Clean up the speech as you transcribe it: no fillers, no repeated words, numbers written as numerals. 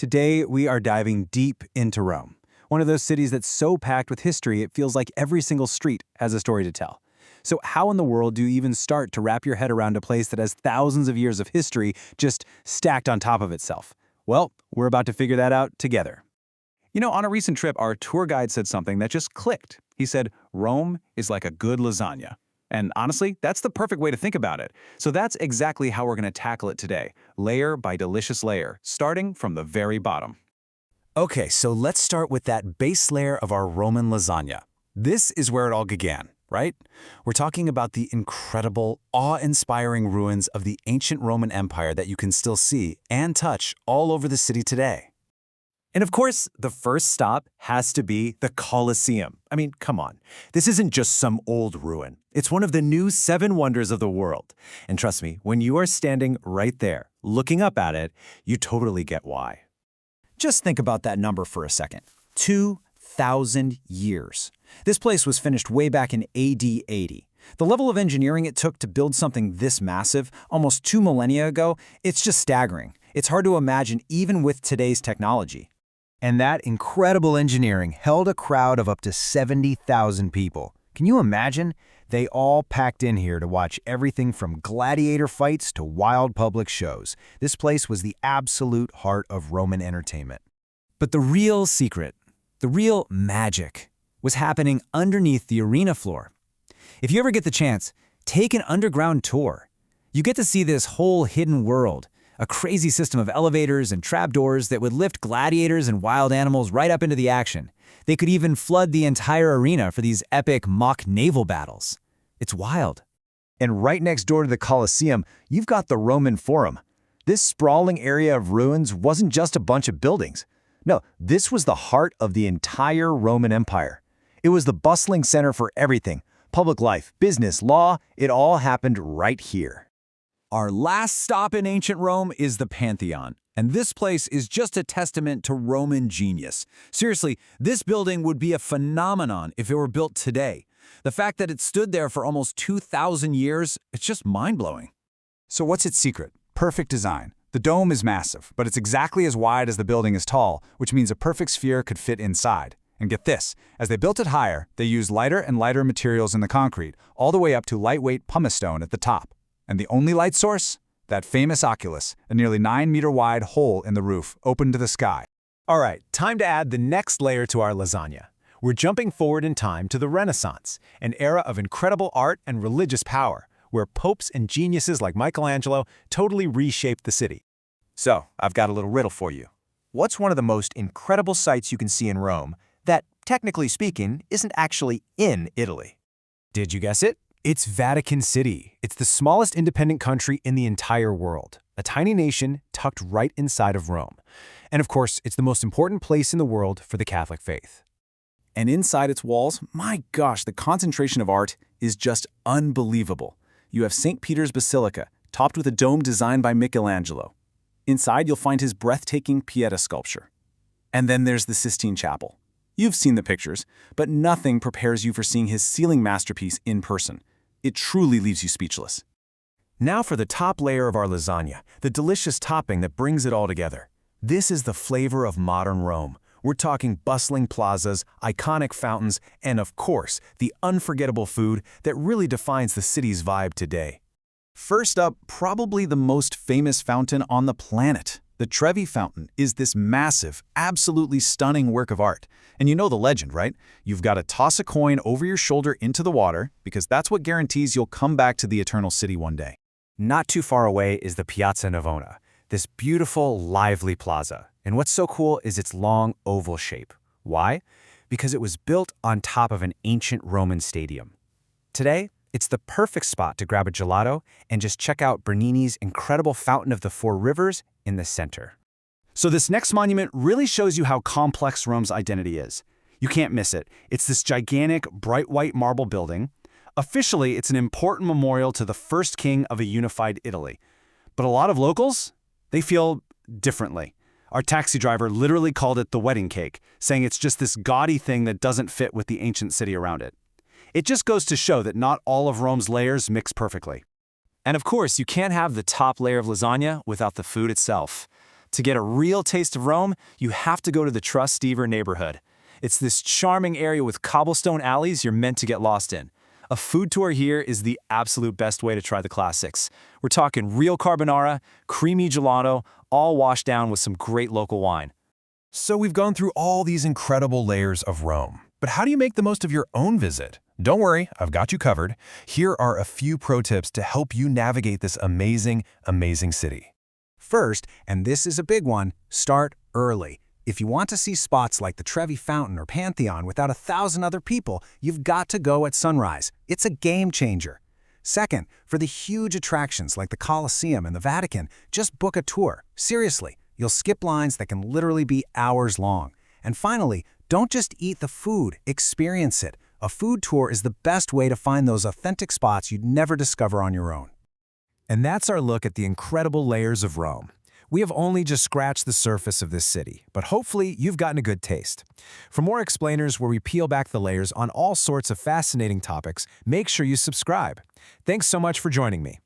Today, we are diving deep into Rome, one of those cities that's so packed with history it feels like every single street has a story to tell. So how in the world do you even start to wrap your head around a place that has thousands of years of history just stacked on top of itself? Well, we're about to figure that out together. On a recent trip, our tour guide said something that just clicked. He said, Rome is like a good lasagna. And honestly, that's the perfect way to think about it. So that's exactly how we're going to tackle it today, layer by delicious layer, starting from the very bottom. Okay, so let's start with that base layer of our Roman lasagna. This is where it all began, right? We're talking about the incredible, awe-inspiring ruins of the ancient Roman Empire that you can still see and touch all over the city today. And of course, the first stop has to be the Colosseum. I mean, come on. This isn't just some old ruin. It's one of the new 7 wonders of the world. And trust me, when you are standing right there, looking up at it, you totally get why. Just think about that number for a second. 2,000 years. This place was finished way back in AD 80. The level of engineering it took to build something this massive, almost 2 millennia ago, it's just staggering. It's hard to imagine even with today's technology. And that incredible engineering held a crowd of up to 70,000 people. Can you imagine? They all packed in here to watch everything from gladiator fights to wild public shows. This place was the absolute heart of Roman entertainment. But the real secret, the real magic, was happening underneath the arena floor. If you ever get the chance, take an underground tour. You get to see this whole hidden world. A crazy system of elevators and trapdoors that would lift gladiators and wild animals right up into the action. They could even flood the entire arena for these epic mock naval battles. It's wild. And right next door to the Colosseum, you've got the Roman Forum. This sprawling area of ruins wasn't just a bunch of buildings. No, this was the heart of the entire Roman Empire. It was the bustling center for everything. Public life, business, law, it all happened right here. Our last stop in ancient Rome is the Pantheon, and this place is just a testament to Roman genius. Seriously, this building would be a phenomenon if it were built today. The fact that it stood there for almost 2,000 years, it's just mind-blowing. So what's its secret? Perfect design. The dome is massive, but it's exactly as wide as the building is tall, which means a perfect sphere could fit inside. And get this, as they built it higher, they used lighter and lighter materials in the concrete, all the way up to lightweight pumice stone at the top. And the only light source? That famous oculus, a nearly 9-meter-wide hole in the roof, open to the sky. All right, time to add the next layer to our lasagna. We're jumping forward in time to the Renaissance, an era of incredible art and religious power, where popes and geniuses like Michelangelo totally reshaped the city. So, I've got a little riddle for you. What's one of the most incredible sights you can see in Rome that, technically speaking, isn't actually in Italy? Did you guess it? It's Vatican City. It's the smallest independent country in the entire world, a tiny nation tucked right inside of Rome. And of course, it's the most important place in the world for the Catholic faith. And inside its walls, my gosh, the concentration of art is just unbelievable. You have St. Peter's Basilica, topped with a dome designed by Michelangelo. Inside, you'll find his breathtaking Pieta sculpture. And then there's the Sistine Chapel. You've seen the pictures, but nothing prepares you for seeing his ceiling masterpiece in person. It truly leaves you speechless. Now for the top layer of our lasagna, the delicious topping that brings it all together. This is the flavor of modern Rome. We're talking bustling plazas, iconic fountains, and of course, the unforgettable food that really defines the city's vibe today. First up, probably the most famous fountain on the planet. The Trevi Fountain is this massive, absolutely stunning work of art. And you know the legend, right? You've got to toss a coin over your shoulder into the water because that's what guarantees you'll come back to the Eternal City one day. Not too far away is the Piazza Navona, this beautiful, lively plaza. And what's so cool is its long oval shape. Why? Because it was built on top of an ancient Roman stadium. Today, it's the perfect spot to grab a gelato and just check out Bernini's incredible Fountain of the Four Rivers in the center. So this next monument really shows you how complex Rome's identity is. You can't miss it. It's this gigantic, bright white marble building. Officially, it's an important memorial to the first king of a unified Italy. But a lot of locals, they feel differently. Our taxi driver literally called it the wedding cake, saying it's just this gaudy thing that doesn't fit with the ancient city around it. It just goes to show that not all of Rome's layers mix perfectly. And of course, you can't have the top layer of lasagna without the food itself. To get a real taste of Rome, you have to go to the Trastevere neighborhood. It's this charming area with cobblestone alleys you're meant to get lost in. A food tour here is the absolute best way to try the classics. We're talking real carbonara, creamy gelato, all washed down with some great local wine. So we've gone through all these incredible layers of Rome. But how do you make the most of your own visit? Don't worry, I've got you covered. Here are a few pro tips to help you navigate this amazing, amazing city. First, and this is a big one, start early. If you want to see spots like the Trevi Fountain or Pantheon without 1,000 other people, you've got to go at sunrise. It's a game changer. Second, for the huge attractions like the Colosseum and the Vatican, just book a tour. Seriously, you'll skip lines that can literally be hours long. And finally, don't just eat the food, experience it. A food tour is the best way to find those authentic spots you'd never discover on your own. And that's our look at the incredible layers of Rome. We have only just scratched the surface of this city, but hopefully you've gotten a good taste. For more explainers where we peel back the layers on all sorts of fascinating topics, make sure you subscribe. Thanks so much for joining me.